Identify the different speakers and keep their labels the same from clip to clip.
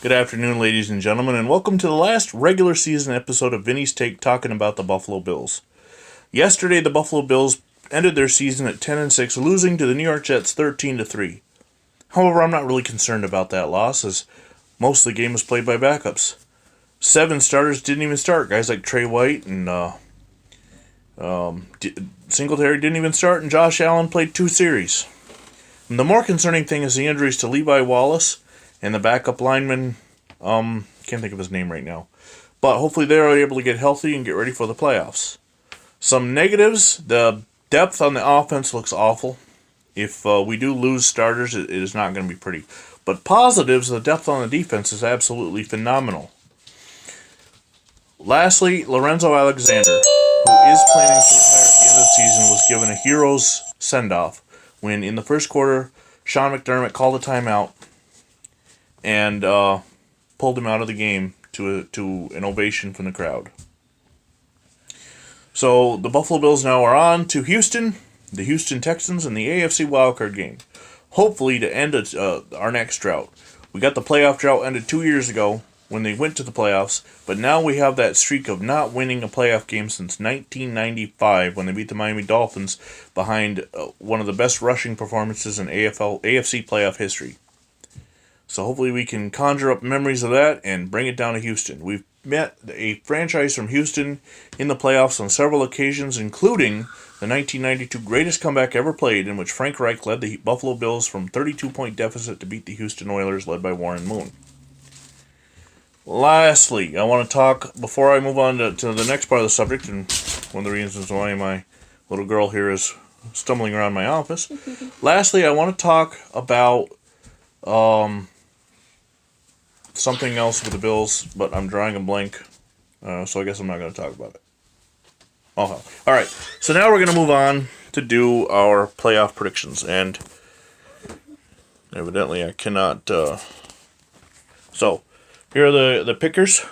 Speaker 1: Good afternoon, ladies and gentlemen, and welcome to the last regular season episode of Vinny's Take talking about the Buffalo Bills. Yesterday, the Buffalo Bills ended their season at 10-6, losing to the New York Jets 13-3. However, I'm not really concerned about that loss, as most of the game was played by backups. 7 starters didn't even start. Guys like Trey White and Singletary didn't even start, and Josh Allen played 2 series. And the more concerning thing is the injuries to Levi Wallace and the backup lineman. Can't think of his name right now. But hopefully they're able to get healthy and get ready for the playoffs. Some negatives: the depth on the offense looks awful. If we do lose starters, it is not going to be pretty. But positives: the depth on the defense is absolutely phenomenal. Lastly, Lorenzo Alexander, who is planning to retire at the end of the season, was given a hero's send-off when, in the first quarter, Sean McDermott called a timeout and pulled him out of the game to an ovation from the crowd. So the Buffalo Bills now are on to Houston, the Houston Texans, and the AFC wildcard game, hopefully to end our next drought. We got the playoff drought ended 2 years ago when they went to the playoffs, but now we have that streak of not winning a playoff game since 1995 when they beat the Miami Dolphins behind one of the best rushing performances in AFC playoff history. So hopefully we can conjure up memories of that and bring it down to Houston. We've met a franchise from Houston in the playoffs on several occasions, including the 1992 greatest comeback ever played, in which Frank Reich led the Buffalo Bills from 32-point deficit to beat the Houston Oilers led by Warren Moon. Lastly, I want to talk, before I move on to the next part of the subject, and one of the reasons why my little girl here is stumbling around my office. Lastly, I want to talk about something else with the Bills, but I'm drawing a blank, so I guess I'm not going to talk about it. Oh, all right. So now we're going to move on to do our playoff predictions, and evidently I cannot. So here are the pickers.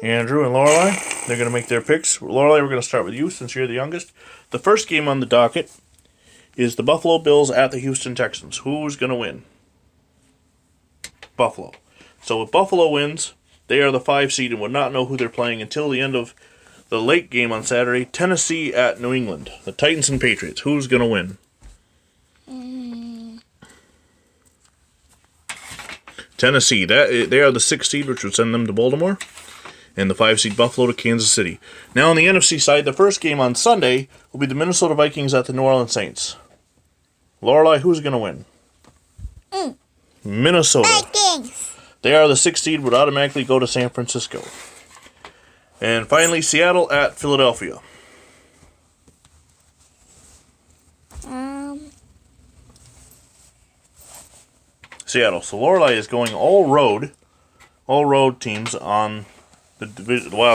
Speaker 1: Andrew and Lorelai, they're going to make their picks. Lorelai, we're going to start with you since you're the youngest. The first game on the docket is the Buffalo Bills at the Houston Texans. Who's going to win? Buffalo. So if Buffalo wins, they are the 5 seed and would not know who they're playing until the end of the late game on Saturday. Tennessee at New England. The Titans and Patriots. Who's going to win? Tennessee. They are the 6 seed, which would send them to Baltimore. And the 5 seed Buffalo to Kansas City. Now on the NFC side, the first game on Sunday will be the Minnesota Vikings at the New Orleans Saints. Lorelai, who's going to win? Minnesota.
Speaker 2: Vikings.
Speaker 1: They are the 6th seed, would automatically go to San Francisco. And finally, Seattle at Philadelphia. Seattle. So Lorelai is going all road teams on the wild